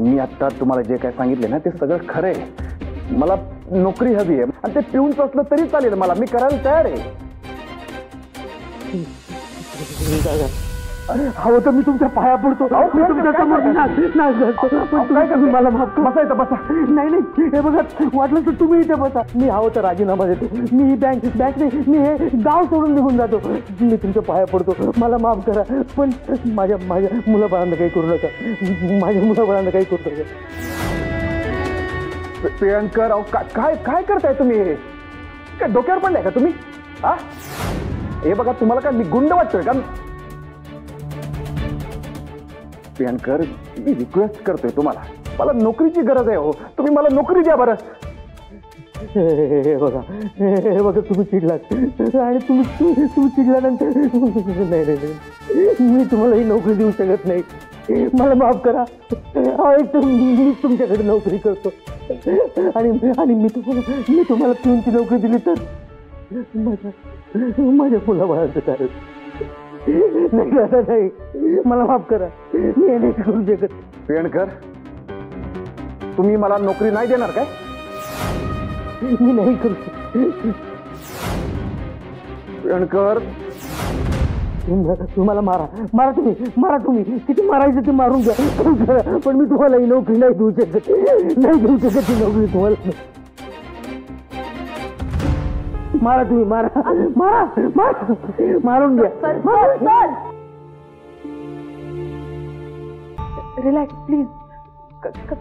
मी आता तुम्हाला जे काय सांगितले ना ते सगळं खरं आहे. मला नोकरी हवी आहे आणि ते पिऊनच असलं तरी चालेल मला, मी करायला तयार आहे. हवं तर मी तुमच्या पाया पडतो, तुमच्या समोर मला माफ बसा इथं बसा. नाही हे बघा, वाटलं तर तुम्ही इथे बसा. मी हवं तर राजीनामा देतो. मी ही बँक नाही, मी हे गाव सोडून निघून जातो. मी तुमच्या पाया पडतो, मला माफ करा. पण माझ्या मुलाबाळांना काही करू नका, माझ्या मुलाबाळांना काही करू नका. प्रियंकर, अहो काय काय करताय तुम्ही? हे काय डोक्यावर पडलाय का तुम्ही? हा हे बघा, तुम्हाला काय मी गुंड वाटतोय का? प्रियंकर, मी रिक्वेस्ट करतोय तुम्हाला, मला नोकरीची गरज आहे. हो, तुम्ही मला नोकरी द्या बरं. हे बघा तुम्ही चिडलात आणि तुम्ही चिडल्यानंतर नाही मी तुम्हाला ही नोकरी देऊ शकत नाही. मला माफ करा. मी तुमच्याकडे नोकरी करतो आणि मी तुम्हाला पिऊनची नोकरी दिली तर माझ्या मुलाबाळांचं कारण नाही. मला माफ करा, मी हे नाही करू शकत. प्रियंकर, तुम्ही मला नोकरी नाही देणार काय? मी नाही करू शकत. प्रियंकर, तुम्हाला मारा तुम्ही किती मारायचं ते मारून घ्या, पण मी तुम्हाला ही नोकरी नाही देऊ शकत ही नोकरी तुम्हाला. मारा तुम्ही, मारा मारून घ्या. रिलॅक्स प्लीज,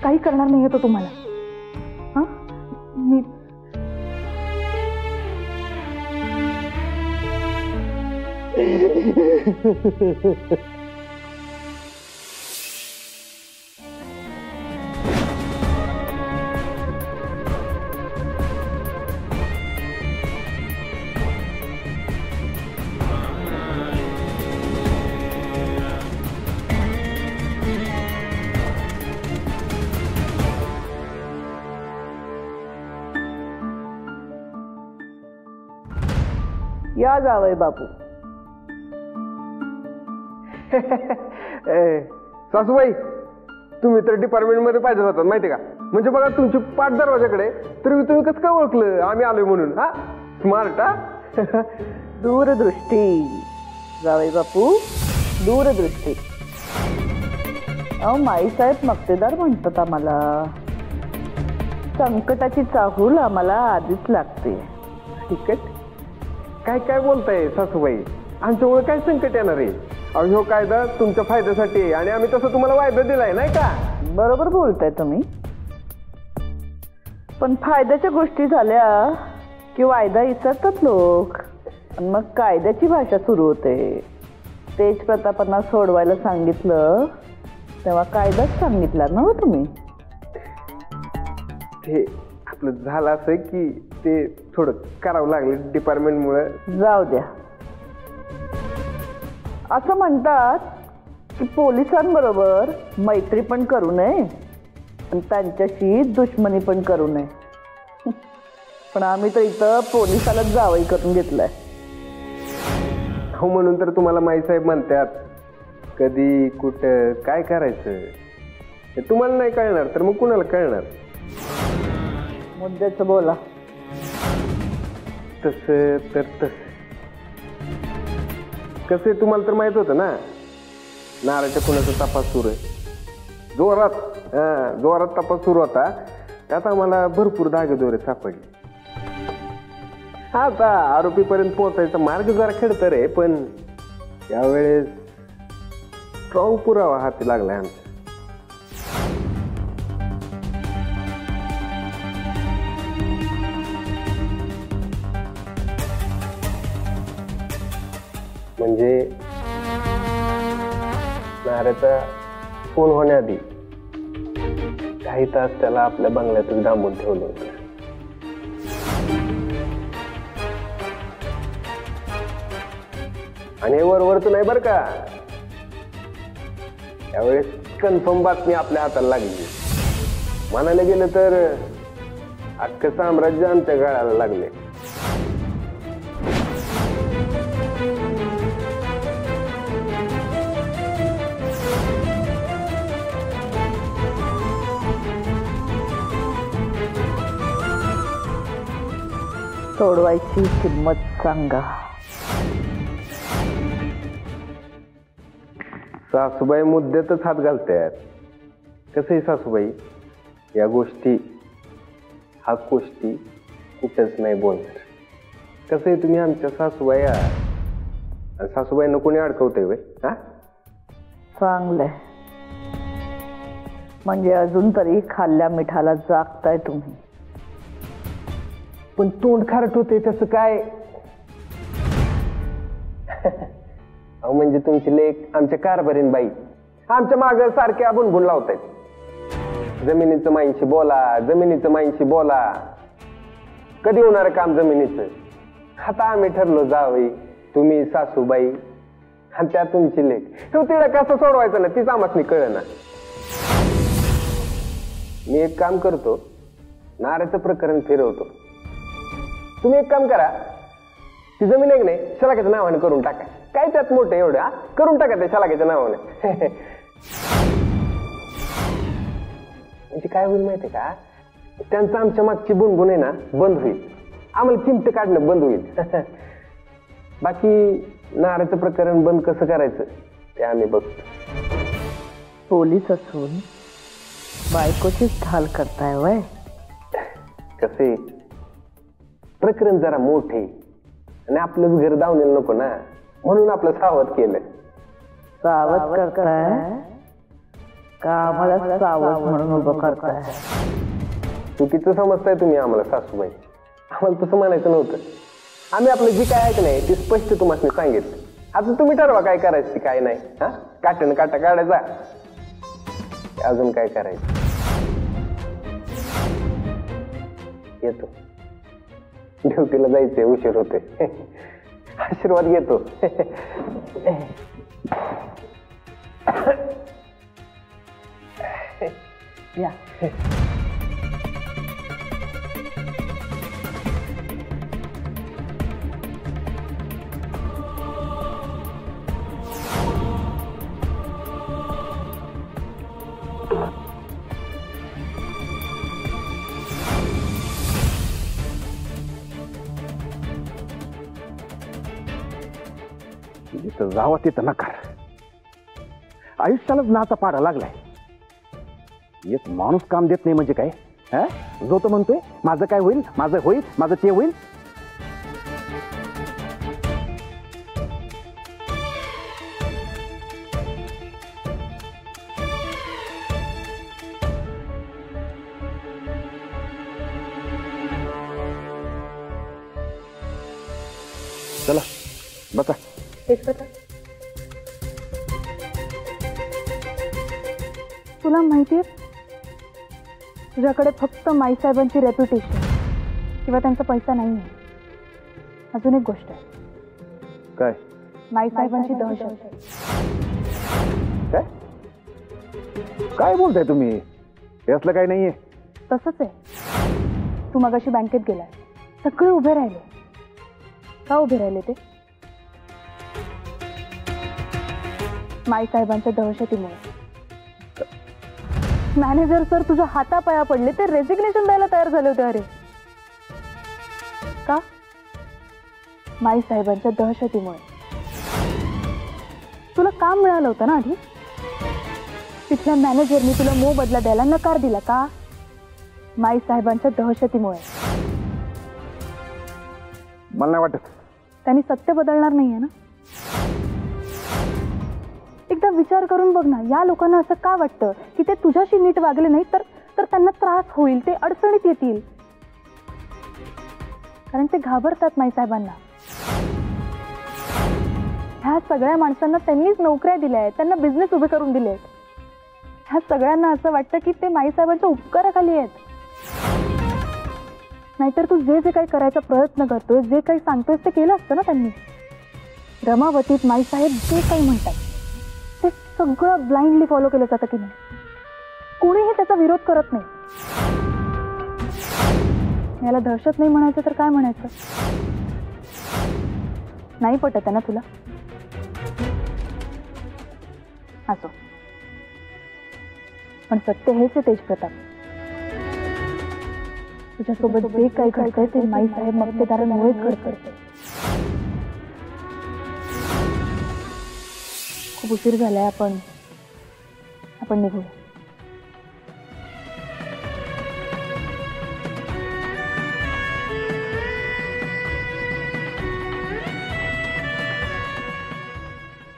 काही करणार नाही तो तुम्हाला. हा मी या जावई बापू. सासूबाई, तुम्ही तर डिपार्टमेंट मध्ये पाहिजे होतात माहिती का? म्हणजे बघा, तुमची पाठ दरवाजाकडे तरी तुम्ही कसं काय ओळखलं आम्ही आलोय म्हणून? हा स्मार्ट. हा दूरदृष्टी जावई बापू, दूरदृष्टी. अहो माईसाहेब मक्तेदार म्हणतात आम्हाला. संकटाची चाहूल आम्हाला आधीच लागते. ठीक आहे. काय काय बोलताय सासूबाई? आमच्यामुळे काय संकट येणार आहे? अहो ह्यो कायदा तुमच्या फायद्यासाठी आहे आणि आम्ही तसं तुम्हाला वायदा दिलाय नाही का? बरोबर बोलताय तुम्ही, पण फायद्याच्या गोष्टी झाल्या की वायदा विसरतात लोक आणि मग कायद्याची भाषा सुरू होते. तेज प्रतापांना सोडवायला सांगितलं तेव्हा कायदाच सांगितला ना हो तुम्ही. ते आपलं झालं असं की ते थोडं करावं लागलं डिपार्टमेंटमुळे. जाऊ द्या. असं म्हणतात की पोलिसांबरोबर मैत्री पण करू नये आणि त्यांच्याशी दुश्मनी पण करू नये. पण आम्ही तर इथं पोलिसालाच जावई करून घेतलंय. हो, म्हणून तर तुम्हाला माईसाहेब म्हणतात कधी कुठं काय करायचं तुम्हाला नाही कळणार तर मग कुणाला कळणार? मुद्द्याचं बोला. तसं तर तसं कसं तुम्हाला तर माहित होतं ना, नाराच्या कुणाचा तपास सुरू आहे. जोरात तपास सुरू होता. त्यात आम्हाला भरपूर धागेदोरे सापडले. आता आरोपीपर्यंत पोहोचायचा मार्ग जरा खेळतर आहे, पण यावेळेस स्ट्रॉंग पुरावा हाती लागलाय आमचा. म्हणजे नाऱ्याचा फोन होण्याआधी काही तास त्याला आपल्या बंगल्यातच डांबून ठेवलं होतं. आणि वरवरच नाही बरं का, यावेळेस कन्फर्म बातमी आपल्या हाताला लागली. म्हणायला गेलं तर अख्खं साम्राज्य आमच्या गळाला लागले. सोडवायची किंमत सांगा. सासूबाई मुद्द्यातच हात घालतात. कसं आहे सासूबाई, या गोष्टी हा गोष्टी कुठंच नाही बोलणार. कसं आहे, तुम्ही आमच्या सासूबाई आहात. सासूबाईंना कोणी अडकवतंय वय? हा, चांगलंय. म्हणजे अजून तरी खाल्ल्या मिठाला जागताय तुम्ही. पण तोंड खारट होते तसं काय? अहो म्हणजे तुमची लेक आमच्या कारभारीन बाई आमच्या माग सारख्या बुणबुण लावतायत. जमिनीचं माईंशी बोला, जमिनीचं माईंशी बोला. कधी होणार काम जमिनीचं? आता आम्ही ठरलो जावई, तुम्ही सासूबाई आणि त्या तुमची लेक. तो तिला कसं सोडवायचं ना तीच आम्हाला कळलं ना. मी एक काम करतो, नाऱ्याचं प्रकरण फिरवतो. तुम्ही एक काम करा, ती जमीन एक नाही शलाकाच्या नावाने करून टाका. काय त्यात मोठं एवढं? हा, करून टाका त्या शलाकाच्या नावाने. म्हणजे काय होईल माहितीये का, त्यांचं आमच्या मागची बुणबुण आहे ना बंद होईल. आम्हाला चिमटे काढणं बंद होईल. बाकी नाऱ्याचं प्रकरण बंद कसं करायचं ते आम्ही बघतो. पोलीस असून बायकोचीच ढाल करताय वय? कसे, प्रकरण जरा मोठे आणि आपलंच घर दावलेलं नको ना, म्हणून आपलं सावध केलं. सावध करताय का आम्हाला सावध म्हणून उभं करताय? चुकीचं समजताय तुम्ही आम्हाला सासूबाई. आम्हाला तसं म्हणायचं नव्हतं. आम्ही आपलं जी काय ऐकलं नाही ते स्पष्ट तुम्हाला सांगितलं. आता तुम्ही ठरवा काय करायचं काय नाही. हा, काट्यानं काटा काढायचा, अजून काय करायचं. येतो, ड्युटीला जायचंय, उशीर होते. आशीर्वाद घेतो. या जिथं जावं तिथं नकार. आयुष्यालाच नाचा पाडा लागलाय. एक माणूस काम देत नाही म्हणजे काय? हा, जो तो म्हणतोय माझं काय होईल, माझं होईल, माझं ते होईल. चला बसा. तुला माहितीये, तुझ्याकडे फक्त माईसाहेबांची रेप्युटेशन किंवा त्यांचा पैसा नाही आहे. अजून एक गोष्ट आहे. काय? माईसाहेबांची दहशत. काय काय बोलताय तुम्ही? हे असलं काही नाहीये. तसंच आहे. तू मगाशी बँकेत गेलाय, सगळे उभे राहिले. का उभे राहिले ते? माईसाहेबांच्या दहशतीमुळे. मॅनेजर सर तुझ्या हातापाया पडले, ते रेजिग्नेशन द्यायला तयार झाले होते. अरे का? माईसाहेबांच्या दहशतीमुळे. तुला काम मिळालं होतं ना आधी, तिथल्या मॅनेजरनी तुला मोबदला द्यायला नकार दिला. का? माईसाहेबांच्या दहशतीमुळे. मला नाही वाटत त्यांनी सत्य बदलणार नाहीये ना. एकदा विचार करून बघ ना, या लोकांना असं का वाटतं की ते तुझ्याशी नीट वागले नाही तर त्यांना त्रास होईल, ते अडचणीत येतील. कारण ते घाबरतात माईसाहेबांना. ह्या सगळ्या माणसांना त्यांनीच नोकऱ्या दिल्या आहेत, त्यांना बिझनेस उभे करून दिले आहेत. ह्या सगळ्यांना असं वाटतं की ते माईसाहेबांच्या उपकाराखाली आहेत. नाहीतर तू जे जे काही करायचा प्रयत्न करतोय, जे काही सांगतोय ते केलं असतं ना त्यांनी. रमावतीत माईसाहेब जे काही म्हणतात ते सगळं ब्लाइंडली फॉलो केलं जातं की नाही. कोणीही त्याचा विरोध करत नाही. याला दहशत नाही म्हणायचं तर काय म्हणायचं? नाही पटत आहे ना तुला? असो, पण सत्य हेच आहे तेज प्रताप. तुझ्यासोबत जे काही घडतंय ते माईसाहेब मक्तेदारांमुळेच घडतंय. खूप उशीर झालाय. आपण निघू.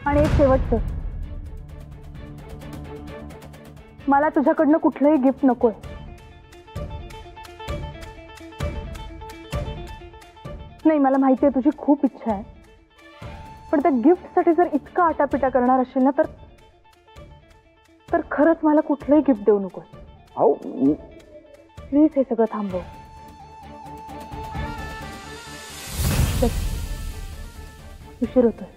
आणि एक शेवटचं, मला तुझ्याकडनं कुठलंही गिफ्ट नकोय. नाही, मला माहिती आहे तुझी खूप इच्छा आहे, पण त्या गिफ्टसाठी जर इतका आटापिटा करणार असेल ना तर खरंच मला कुठलंही गिफ्ट देऊ नको. अहो प्लीज हे सगळं थांबव. उशीर होतोय.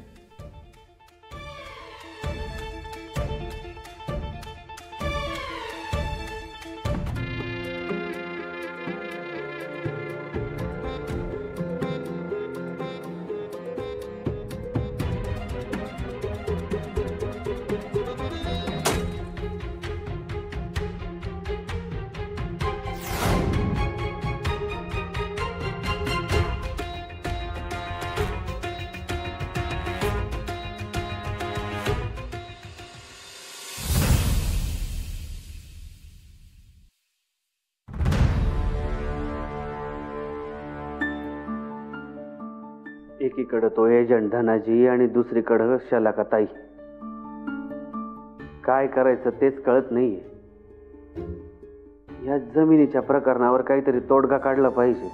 एकीकडे तो एजंट धनाजी आणि दुसरीकडे शलाकाताई. काय करायचं तेच कळत नाहीये. या जमिनीच्या प्रकरणावर काहीतरी तोडगा काढला पाहिजे.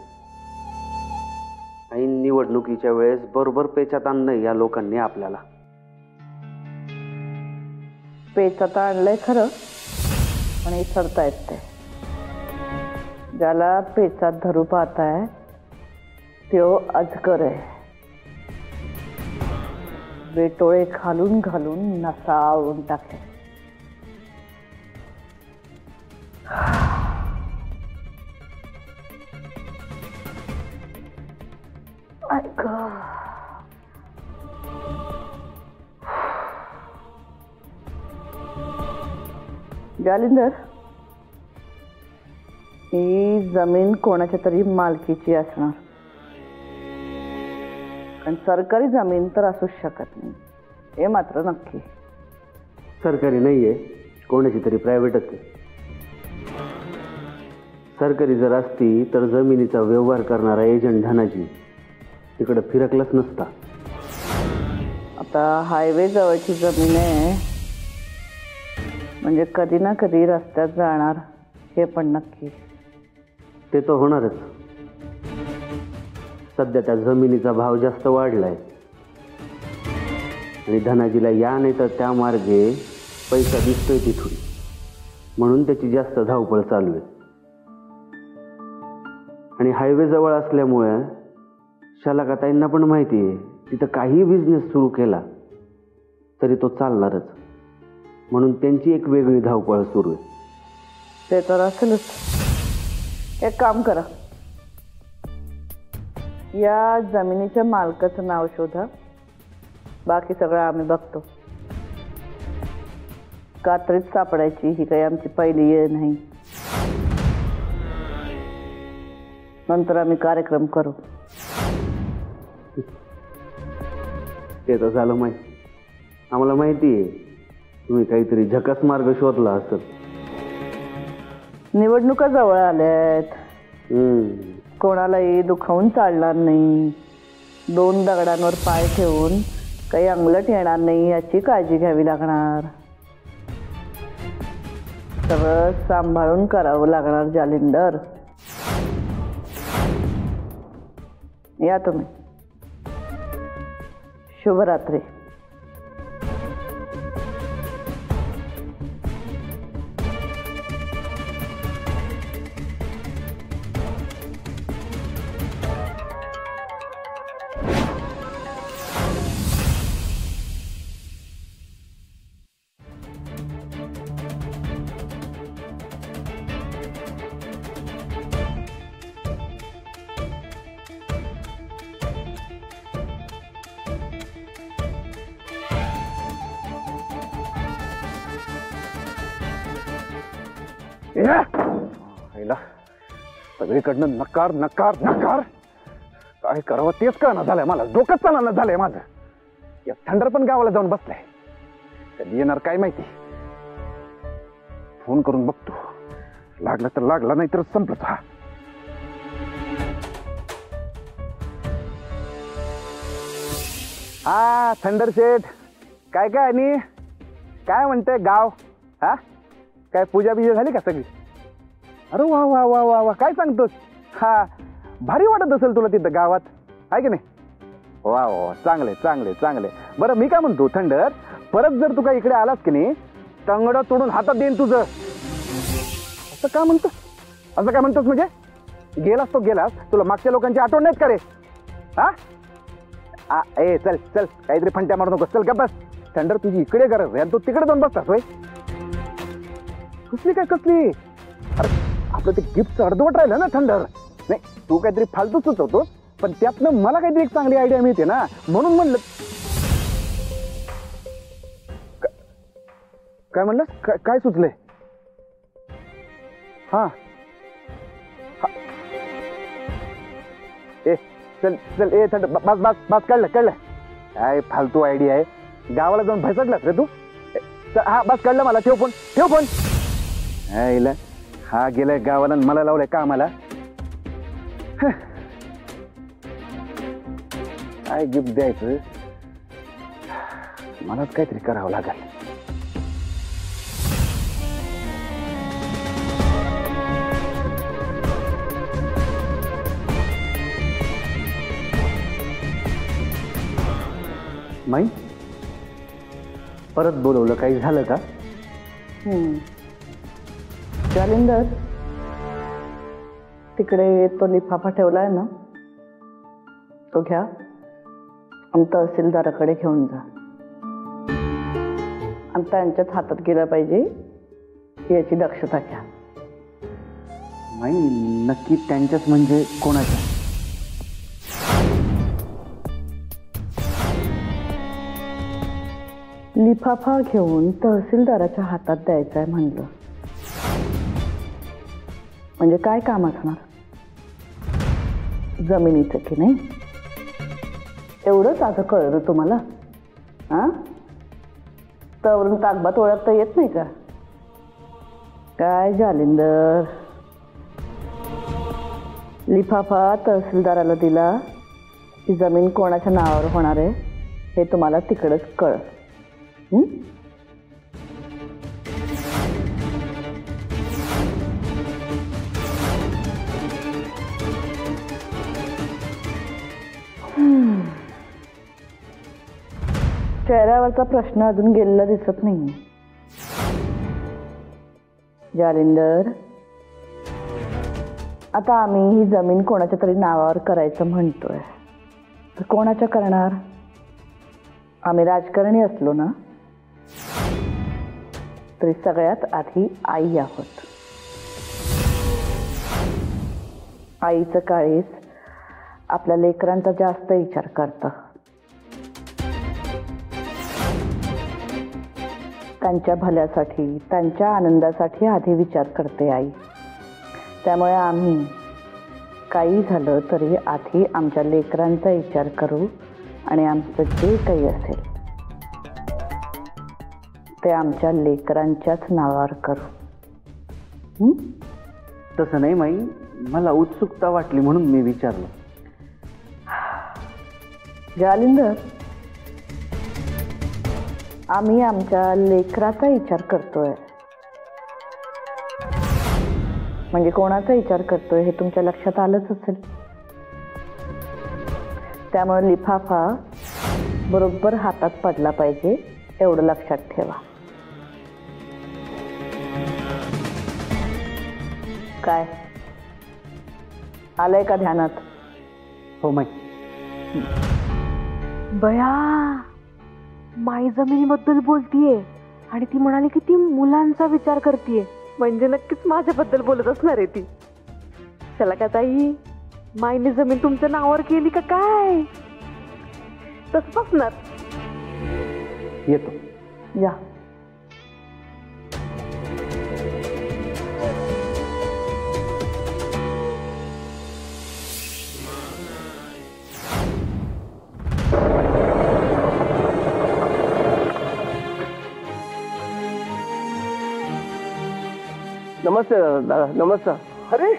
ऐन निवडणुकीच्या वेळेस बरोबर पेचात आणलंय या लोकांनी आपल्याला. पेचात आणलंय खरं, पण इसरतायत ते. ज्याला पेचात धरू पाहताय त्यो अजगर आहे. बेटोळे घालून घालून नसाळून टाकले. ऐक, जालिंदर, ही जमीन कोणाच्या तरी मालकीची असणार. आणि सरकारी जमीन तर असूच शकत नाही, हे मात्र नक्की. सरकारी नाहीये, कोणाची तरी प्रायव्हेटच आहे. सरकारी जर असती तर जमिनीचा व्यवहार करणारा एजंट धनाजी तिकडे फिरकलाच नसता. आता हायवे जवळची जमीन आहे म्हणजे कधी ना कधी रस्त्यात जाणार, हे पण नक्की. ते तर होणारच. सध्या त्या जमिनीचा भाव जास्त वाढलाय आणि धनाजीला या नाही तर त्या मार्गे पैसा दिसतोय तिथून, म्हणून त्याची जास्त धावपळ चालू आहे. आणि हायवे जवळ असल्यामुळे शलाकाताईंना पण माहिती आहे तिथं काही बिझनेस सुरू केला तरी तो चालणारच, म्हणून त्यांची एक वेगळी धावपळ सुरू आहे. ते तर असेलच. एक काम करा, या जमिनीच्या मालकाचं नाव शोधा, बाकी सगळं आम्ही बघतो. कात्रीत सापडायची ही काही आमची पहिली वेळ नाही. नंतर आम्ही कार्यक्रम करू. ते तर झालं माहिती. आम्हाला माहिती आहे तुम्ही काहीतरी झकास मार्ग शोधला असत. निवडणुका जवळ आल्यात, कोणालाही दुखावून चालणार नाही. 2 दगडांवर पाय ठेवून काही अंगलट येणार नाही याची काळजी घ्यावी लागणार. सगळं सांभाळून करावं लागणार जालिंदर. या तुम्ही. शुभरात्री. सगळीकडनं नकार नकार नकार. काय करावं तेच कळना झालंय मला. डोकंच चालना झालंय माझं. या थंडर पण गावाला जाऊन बसलाय. कधी येणार काय माहिती. फोन करून बघतो. लागला तर लागला, नाही तर संपलंच. हा थंडर शेठ, काय काय आणि काय म्हणते गाव? हा काय पूजा बिजा झाली का सगळी? अरे वा वा वा वा वा, काय सांगतोस? हा भारी वाटत असेल तुला तिथं गावात, आहे की नाही? वा वा, चांगले चांगले चांगले. बरं मी काय म्हणतो थंडर, परत जर तू काय इकडे आलास की नाही, तंगड तोडून हातात देईन तुझं. असं काय म्हणतोस? असं काय म्हणतोस म्हणजे? गेलास तो गेलास, तुला मागच्या लोकांची आठवण नाहीत का रे? हा ए चल चल, काहीतरी फंट्या मारू नकोस. चल का बस. थंडर तुझी इकडे गरज आहे, तू तिकडे जाऊन बसतास होय? कसली काय कसली? अरे आपलं ते गिफ्टचं अर्धवट राहिलं ना थंडर. नाही तू काहीतरी फालतू सुचवतोस, पण त्यातनं मला काहीतरी एक चांगली आयडिया मिळते ना, म्हणून म्हणलं. काय म्हणलं? काय सुचलंय? हा ए चल चल, ए थंड बस बस बस, कळलं कळलं. काय फालतू आयडिया आहे. गावाला जाऊन भैसडलास रे तू. हा बस कळलं मला. ठेव फोन, ठेव फोन. हा गेलाय गावाला, मला लावलंय कामाला. काय गिफ्ट द्यायचं, मलाच काहीतरी करावं लागेल. माई परत बोलवलं, काही झालं का? जालिंदर, तिकडे तो लिफाफा ठेवलाय ना, तो घ्या आणि तहसीलदाराकडे घेऊन जा. आणि त्यांच्याच हातात गेला पाहिजे याची दक्षता घ्या. माई नक्की त्यांच्याच म्हणजे कोणाच्या? लिफाफा घेऊन तहसीलदाराच्या हातात द्यायचा आहे म्हणलं म्हणजे काय काम असणार? जमिनीचं की नाही? एवढंच आता कळलं तुम्हाला? हा त्यावरून ताकबात ओळखता येत नाही का? काय जालिंदर, लिफाफा तहसीलदाराला दिला की जमीन कोणाच्या नावावर होणार आहे हे तुम्हाला तिकडच कळ. चेहऱ्यावरचा प्रश्न अजून गेलेला दिसत नाही. जालिंदर, आता आम्ही ही जमीन कोणाच्या तरी नावावर करायचं म्हणतोय, तर कोणाच्या करणार? आम्ही राजकारणी असलो ना तरी सगळ्यात आधी आई आहोत. आईचं काळीज आपल्या लेकरांचा जास्त विचार करतं. त्यांच्या भल्यासाठी, त्यांच्या आनंदासाठी आधी विचार करते आई. त्यामुळे आम्ही काही झालं तरी आधी आमच्या लेकरांचा विचार करू आणि आमचं जे काही असेल ते आमच्या लेकरांच्याच नावावर करू. तसं नाही माई, मला उत्सुकता वाटली म्हणून मी विचारलं. जालिंदर, आम्ही आमच्या लेकराचा विचार करतोय म्हणजे कोणाचा विचार करतोय हे तुमच्या लक्षात आलंच असेल. त्यामुळे लिफाफा बरोबर हातात पडला पाहिजे एवढं लक्षात ठेवा. काय आलंय का ध्यानात? हो माई. बया, माई जमिनीबद्दल बोलतीये आणि ती म्हणाली की ती मुलांचा विचार करतीये, म्हणजे नक्कीच माझ्याबद्दल बोलत असणार आहे ती. चला का ताई, माईने जमीन तुमच्या नावावर केली का काय? तसंच असणार. येतो. या. नमस्ते दादा, नमस्कार. अरे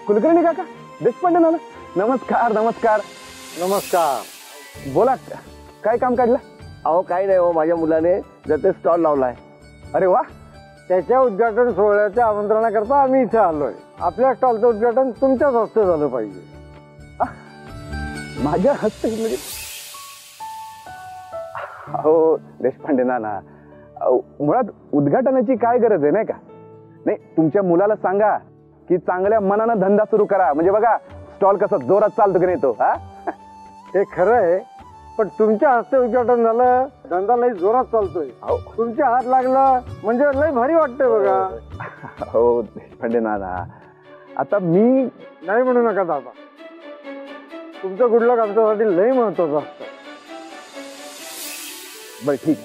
कुलकर्णी काका, देशपांडे नाना, नमस्कार नमस्कार. नमस्कार. बोला, काय काम काढलं? अहो काही नाही हो, माझ्या मुलाने जत्रेत स्टॉल लावलाय. अरे वा, त्याच्या उद्घाटन सोहळ्याच्या आमंत्रणाकरता आम्ही इथे आलोय. आपल्या स्टॉलचं उद्घाटन तुमच्याच हस्ते झालं पाहिजे. माझ्या हस्ते म्हणजे? हो देशपांडे नाना, मुळात उद्घाटनाची काय गरज आहे नाही का? नाही, तुमच्या मुलाला सांगा की चांगल्या मनानं धंदा सुरू करा, म्हणजे बघा स्टॉल कसा जोरात चालतो की नाही तो. हा, हे खरं आहे, पण तुमच्या हस्ते उद्घाटन झालं, धंदा लई जोरात चालतोय. तुमच्या हात लागला म्हणजे लई भारी वाटतंय बघा. हो देशपांडे नाना, आता मी नाही म्हणू नका दादा, तुमचं गुडलक आमच्यासाठी लई महत्वाचं असतं. बरं ठीक,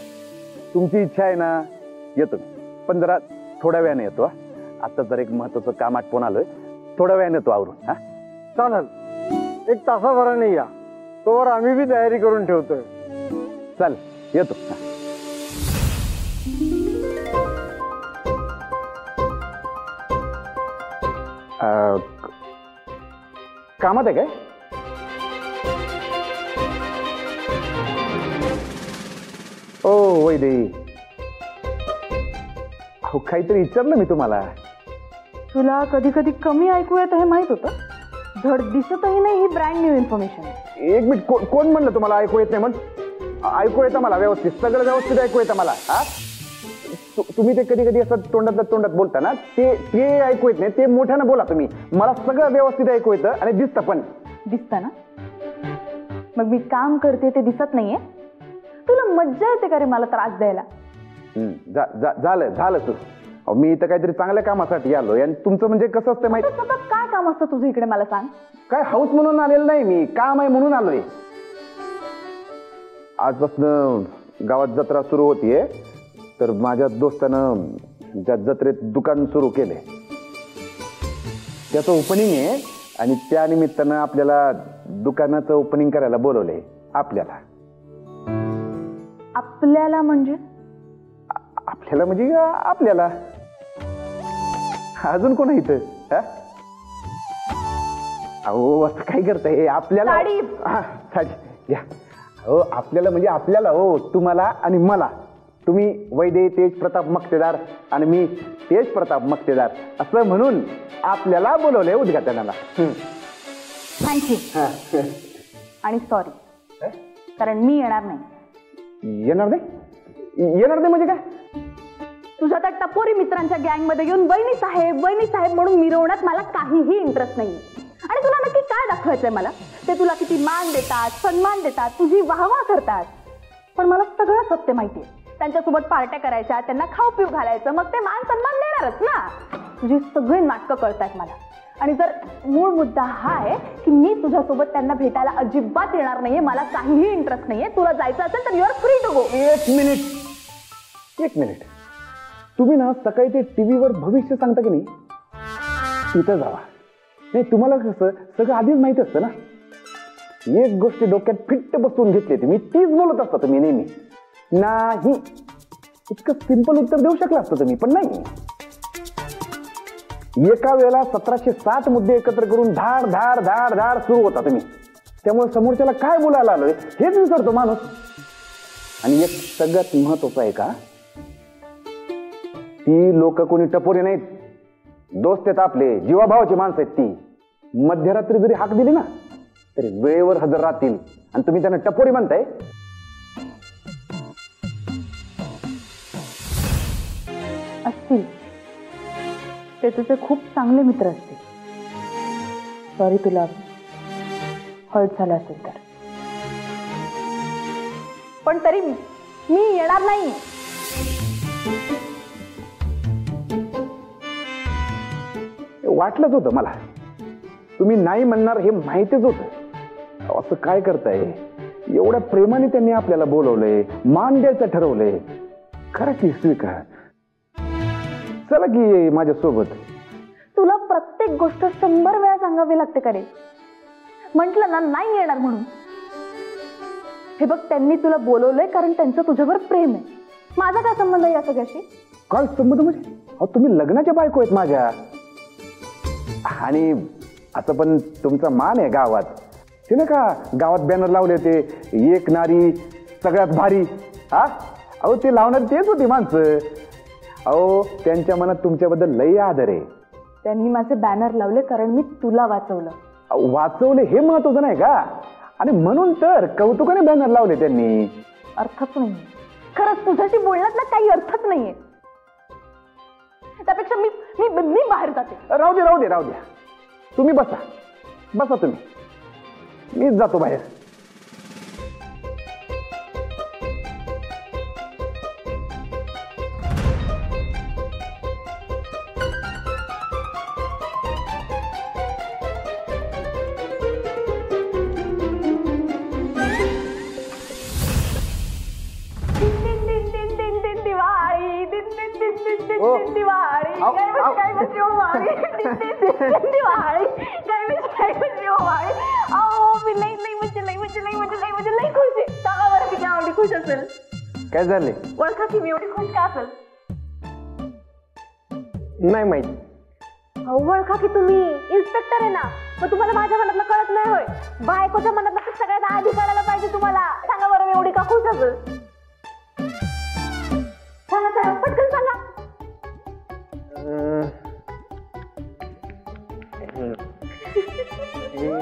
तुमची इच्छा आहे ना, येतो. पण जरा थोड्या वेळाने येतो. आता जर एक महत्वाचं काम आटपून आलोय, थोड्या वेळाने येतो आवरून. हा चालेल, एक तासाभराने या, तोवर आम्ही बी तयारी करून ठेवतोय. चल येतो. कामात आहे काय? ओ वैदे, अहो काहीतरी विचारलं मी तुम्हाला. तुला कधी कधी कमी ऐकू येतं हे माहित होतं? धड दिसतही नाही ही ब्रँड न्यू इन्फॉर्मेशन. एक मिनिट, कोण म्हणलं तुम्हाला ऐकू येत नाही? म्हण ऐकू येतं मला व्यवस्थित, सगळं व्यवस्थित ऐकू येतं मला. हा, तुम्ही ते कधी कधी असं तोंडात बोलता ना, ते ऐकू येत नाही, ते मोठ्यानं बोला तुम्ही. मला सगळं व्यवस्थित ऐकू येतं आणि दिसतं पण. दिसतं ना? मग मी काम करते ते दिसत नाहीये? तुला मज्जा येते का रे मला त्रास द्यायला? झालं तू. मी इथं काहीतरी चांगल्या कामासाठी आलोय आणि तुमचं म्हणजे कसं असतं माहिती? सतत काय काम असतं तुझं इकडे मला सांग. काय हाऊस म्हणून आलेलं नाही मी, काम आहे म्हणून आलोय. आजपासून गावात जत्रा सुरू होतीये, तर माझ्या दोस्तानं ज्या जत्रेत दुकान सुरू केले त्याचं ओपनिंग आहे आणि त्या निमित्तानं आपल्याला दुकानाचं ओपनिंग करायला बोलवलंय. आपल्याला म्हणजे? आपल्याला म्हणजे आपल्याला. अजून कोण आहे इथं? अहो असं काय करताय? आपल्याला साडी या. हो आपल्याला म्हणजे आपल्याला, हो तुम्हाला आणि मला. तुम्ही वैदे तेज प्रताप मक्तेदार आणि मी तेज प्रताप मक्तेदार असं म्हणून आपल्याला बोलवलंय उद्घाटनाला. थँक्यू आणि सॉरी, कारण मी येणार नाही. येणार नाही म्हणजे काय? तुझ्या त्या टपोरी मित्रांच्या गँगमध्ये घेऊन वहिनी साहेब म्हणून मिरवण्यात मला काहीही इंटरेस्ट नाही. आणि तुला नक्की काय दाखवायचंय मला? ते तुला किती मान देतात, सन्मान देतात, तुझी वाहवा करतात, पण मला सगळं सत्य माहितीये. त्यांच्यासोबत पार्ट्या करायच्या, त्यांना खाऊ पिऊ घालायचं, मग ते मान सन्मान देणारच ना. तुझी सगळी नाटकं कळतायत मला. आणि जर मूळ मुद्दा हा आहे की मी तुझ्यासोबत त्यांना भेटायला अजिबात येणार नाहीये, मला काहीही इंटरेस्ट नाहीये. तुला जायचं असेल तर युअर फ्री टू गो. एक मिनिट, तुम्ही ना सकाळी ते टीव्हीवर भविष्य सांगता की नाही, तिथं जावा. नाही, तुम्हाला कसं सगळं आधीच माहिती असतं ना. एक गोष्ट डोक्यात फिट्ट बसवून घेतली तुम्ही, तीच बोलत असता तुम्ही नेहमी. नाही, इतकं सिंपल उत्तर देऊ शकला असतं तुम्ही, पण नाही. एका वेळेला 1707 मुद्दे एकत्र करून धाड धाड धाड धाड सुरू होता तुम्ही. त्यामुळे समोरच्याला काय बोलायला आलोय हेच विसरतो माणूस. आणि एक सगळ्यात महत्वाचं आहे का, ती लोक कोणी टपोरी नाहीत, दोस्त आहेत आपले, जीवाभावाची माणसं आहेत. ती मध्यरात्री जरी हाक दिली ना तरी वेळेवर हजर राहतील. आणि तुम्ही त्यांना टपोरी म्हणताय. असतील ते तुझे खूप चांगले मित्र असतील. सॉरी तुला हर्ट झालं असेल तर. पण तरी मी येणार नाही. वाटलंच होतं मला, तुम्ही नाही म्हणणार हे माहितीच होतं. असं काय करताय? एवढ्या प्रेमाने त्यांनी आपल्याला बोलवलंय, मान द्यायचं ठरवलंय. खरं की स्वीकार, चला की माझ्यासोबत. तुला प्रत्येक गोष्ट 100 वेळा सांगावी लागते का रे? म्हटलं ना नाही येणार म्हणून. हे बघ, त्यांनी तुला बोलवलंय कारण त्यांचं तुझ्यावर प्रेम आहे. माझा काय संबंध आहे या सगळ्याशी? काय संबंध म्हणजे? अहो तुम्ही लग्नाच्या बायको आहेत माझ्या. आणि असं पण तुमचा मान आहे गावात. ते नाही का गावात बॅनर लावले होते, एक नारी सगळ्यात भारी. हा अहो ते लावणारी तेच होती माणसं. अहो त्यांच्या मनात तुमच्याबद्दल लई आदर आहे. त्यांनी माझे बॅनर लावले कारण मी तुला वाचवलं. वाचवले हे महत्वाचं नाही का? आणि म्हणून तर कौतुकाने बॅनर लावले त्यांनी. अर्थच नाही. खरंच तुझ्याशी बोलण्यात ना काही अर्थच नाहीये. त्यापेक्षा मी मी मी बाहेर जाते. राहू द्या. तुम्ही बसा तुम्ही. मीच जातो बाहेर. काय झाले? ओळखा की मी एवढी खुश का असेल? नाही माहिती. ओळखा की तुम्ही इन्स्पेक्टर आहे ना. मग तुम्हाला माझ्या मनातलं कळत नाही होय? बायकोच्या मनातलं सगळ्यात आधी कळायला पाहिजे तुम्हाला. सांगा बरं मी एवढी का खुश असेल? सांगा पटकन सांगा.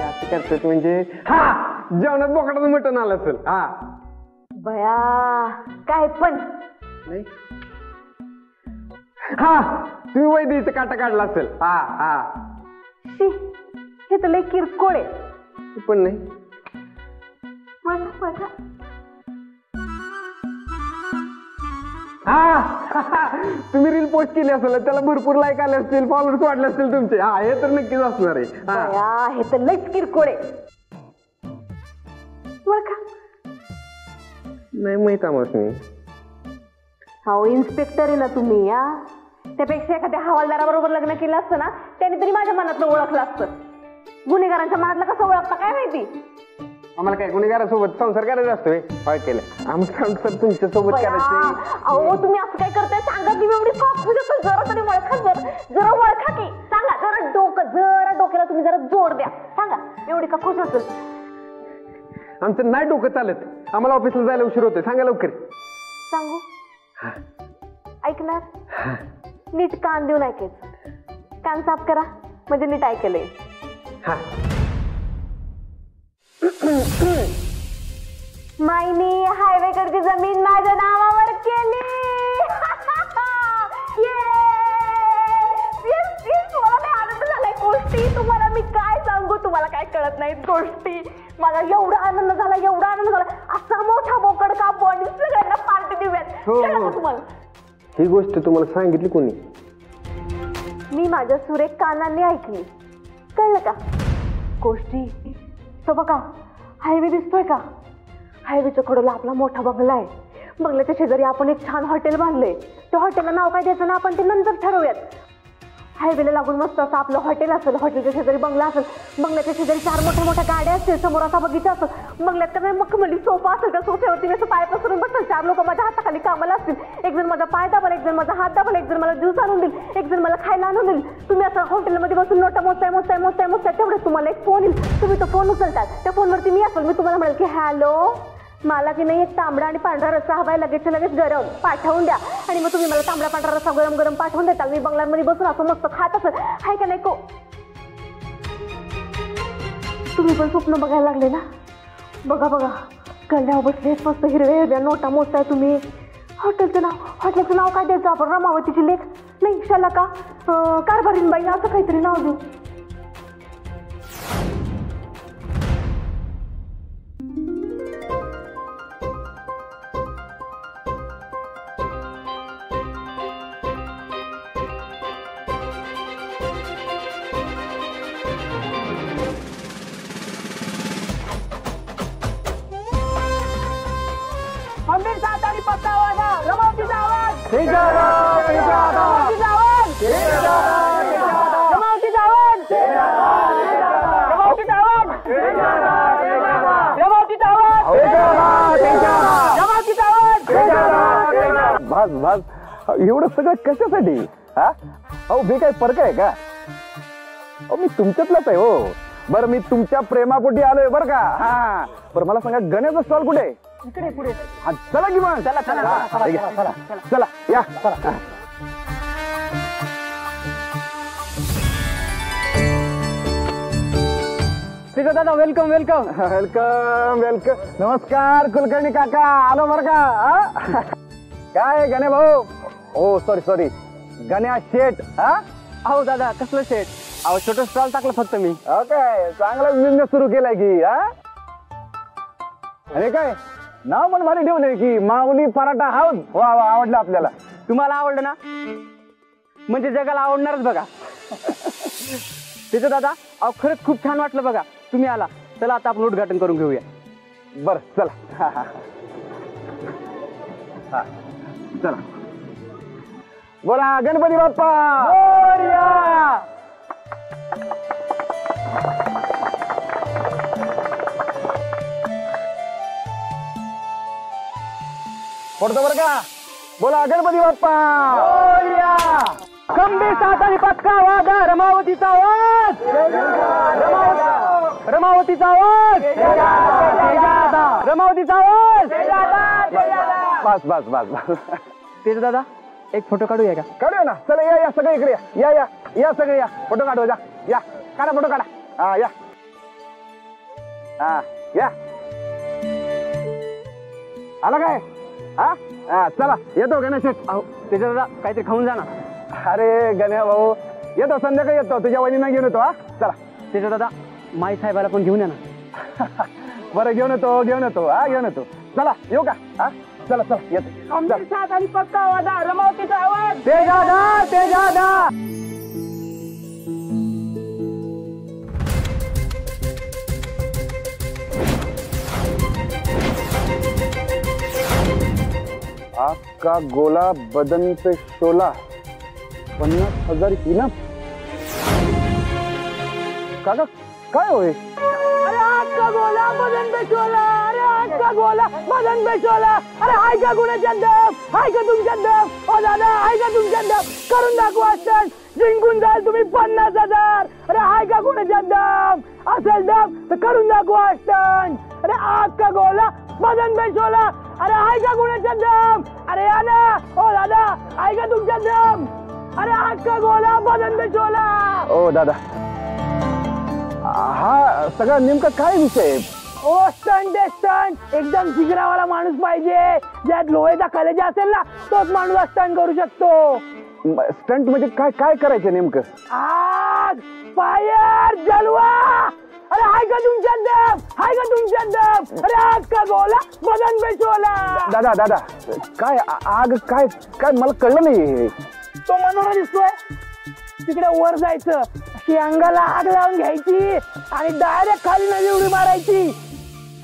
असं करतात म्हणजे जेवणात बोकडाचं मटण आलं असेल. हा बया काय पण नाही. हा तुम्ही वैद्यचा काटा काढला असेल. हा शी, हे तर लय किरकोळ आहे. पण नाही. तुम्ही रील पोस्ट केली असेल, त्याला भरपूर लाईक आले असतील, फॉलोअर्स वाढले असतील तुमचे. हे तर नक्कीच असणार आहे. बया हे तर लयच किरकोळ आहे. ओळखा नाही माहित आम्हाला. हो इन्स्पेक्टर आहे ना तुम्ही. त्यापेक्षा एखाद्या हवालदाराबरोबर लग्न केलं असतं ना, त्याने तरी माझ्या मनातलं ओळखलं असतं. गुन्हेगारांच्या मनातलं कसं ओळखता काय माहिती? आम्हाला काय गुन्हेगारासोबत संसार करायचा असतोय? काय केलं आम्हाला संसार तुमच्या सोबत करायचे. अहो तुम्ही असं काय करताय? सांगा की मी एवढी खुश असेल. जरा तरी ओळखा. जरा ओळखा की सांगा. जरा डोक्याला तुम्ही जरा जोर द्या. सांगा एवढी का खुश असेल? आमचं नाही डोकं चालत. आम्हाला ऑफिसला जायला उशीर होतोय. सांगा लवकर. सांगू? ऐकणार? नीट कान देऊन ऐकायचं. कान साफ करा म्हणजे नीट ऐकलंय. मायनी हायवेकडची जमीन माझ्या नावावर केली. तुम्हाला काय आनंद झालाय गोष्टी? तुम्हाला मी काय सांगू? तुम्हाला काय कळत नाही गोष्टी. मला एवढा आनंद झाला. असा मोठा बोकड कापून सगळ्यांना पार्टी देऊयात. तुम्हाला ही गोष्ट तुम्हाला सांगितली कोणी? मी माझ्या सुरेख कानांनी ऐकली. कळलं का गोष्टी? तो बघा हायवे दिसतोय का? हायवेच्या कडेला आपला मोठा बंगला आहे. बंगल्याच्या शेजारी आपण एक छान हॉटेल बांधलंय. त्या हॉटेलला नाव काय द्यायचं ना आपण ते नंतर ठरवूयात. हायवेला लागून मस्त असं आपलं हॉटेल असेल. हॉटेलच्या शेजारी बंगला असेल. बंगल्याच्या शेजारी 4 मोठ्या गाड्या असतील. समोर असा बगीचा असेल. बंगल्यात तर मखमली सोफा असेल. त्या सोफ्यावरती मी असं पाय पसरून बसेल. 4 लोक माझ्या हाताखाली कामाला असतील. एक जण माझा पाय दाबल, एक जण माझा हात दाबल, एक जण मला ज्यूस आणून देईल, एक जण मला खायला आणून देईल. तुम्ही असं हॉटेलमध्ये बसून नोटा मोजताय. तेवढ्यात तुम्हाला एक फोन येईल. तुम्ही तो फोन उचलतात. त्या फोनवरती मी असेल. मी तुम्हाला म्हणेल की हॅलो, मला की नाही एक तांबडा आणि पांढरा रस्सा हवाय, लगेच गरम पाठवून द्या. आणि मग तुम्ही मला तांबडा पांढरा रस्सा गरम पाठवून देता. मी बंगल्यांमध्ये बसून असं मस्त खात असेल. हाय का नाही को? तुम्ही पण स्वप्न बघायला लागले ना? बघा गल्ल्यावर बसलेत मस्त हिरव्या नोटा मोजताय तुम्ही. हॉटेलचं नाव काय द्यायचं आपण? रमावतीची लेख नाही, शलाका कारभारीन बाई असं काहीतरी नाव देऊ. भास एवढं सगळं कशासाठी? हा अहो मी काही फरक आहे का? अहो मी तुमच्यातलाच आहे हो. बरं मी तुमच्या प्रेमापोटी आलोय बरं का. हा बरं मला सांगा गण्याचा स्टॉल कुठे आहे? इकडे पुढे हा, चला की मग. चला, चला, हा, चला, ठीक चला, आहे. चला. चला या. ठीक आहे दादा, वेलकम वेलकम. Welcome welcome. नमस्कार कुलकर्णी काका, आलो बरं का. हा? काय गणे भाऊ? हो सॉरी सॉरी, गण्या शेठ. हा अहो दादा कसलं शेट? अहो छोटं स्टॉल टाकलं फक्त मी. काय चांगला बिझनेस सुरू केलाय की. हा अरे काय नाव पण भारी ठेवलंय की, माऊली पराठा हाऊस. वा वा, आवडलं आपल्याला. तुम्हाला आवडलं ना, म्हणजे जगाला आवडणारच बघा. तिथं दादा अहो खरंच खूप छान वाटलं बघा तुम्ही आला. चला आता आपण उद्घाटन करून घेऊया. बर चला. हा, हा. हा, चला. बोला गणपती बाप्पा मोरया. पडतो बरं का. बोला गणपती बाप्पा मोरया. खंबे सात आणि पक्का वादा, रमावतीचा आवाज, रमावतीचा आवाज, रमावतीचा आवाज. बस बस बस बस. तेच दादा एक फोटो काढूया का? काढूया ना. चला या या सगळे इकडे या. या या सगळे या. फोटो काढू. जा या, काढा फोटो काढा. हा या. हा या. आला काय? हा हा चला येतो गणेश. अहो त्याच्या दादा काहीतरी खाऊन जा ना. अरे गण्या भाऊ येतो, संध्याकाळी येतो. तुझ्या वहिनींना घेऊन येतो. हा चला. त्याच्या दादा माई साहेबाला पण घेऊन या ना. बरं घेऊन येतो घेऊन येतो. हा घेऊन येतो. चला येऊ का? हा चला चला येतो. सात आणि पक्का वादा, रमावतीचा आवाज. ते दादा ते दादा. आपका गोला बदन पे शोला 50,000 इनाम. काका काय होय? अरे आजचा गोला बदन पे शोला, अरे आजचा गोला बदन पे शोला. अरे हाय का गुणाच्या दम, हाय का तुमच्या दम. ओ दादा हाय का तुमच्या दम, करून दाखवा असतं. जिंकून जाल तुम्ही 50,000. अरे हाय का गुणाच्या दम, असेल दम तर करून दाखवा असतं. अरे आग का गोला बदन पे शोला, अरे हाय का गुणाच्या दम. अरे या ना. ओ दादा हाय का तुमच्या दम, अरे आग का गोला बदन पे शोला. ओ दादा हा सगळा नेमका काय विषय? ओ स्टंट आहे स्टंट. एकदम जिगरावाला माणूस पाहिजे, ज्यात लोहेचा कलेजा असेल ना तोच माणूस स्टंट करू शकतो. स्टंट म्हणजे काय काय करायचं नेमकं? आग, फायर, जलवा. अरे हाय का तुमच्या दम, हाय का तुमच्या दम. अरे आग का गोला बदन पे शोला. दादा दादा काय आग काय काय मला कळलं नाही. तो मनोरा दिसतोय तिकडे वर जायचं, अशी अंगाला आग लावून घ्यायची आणि डायरेक्ट खाली नदी उडी मारायची.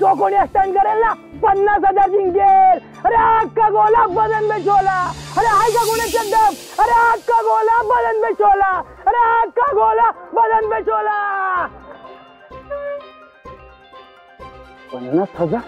तो कोणी स्टंट करेल ना 50,000 जिंकेल. अरे आग का गोला बदन पे शोला. अरे हाय का गुणाच्या दम, अरे आग का गोला बदन पे शोला. अरे आग का गोला बदन पे शोला. 50,000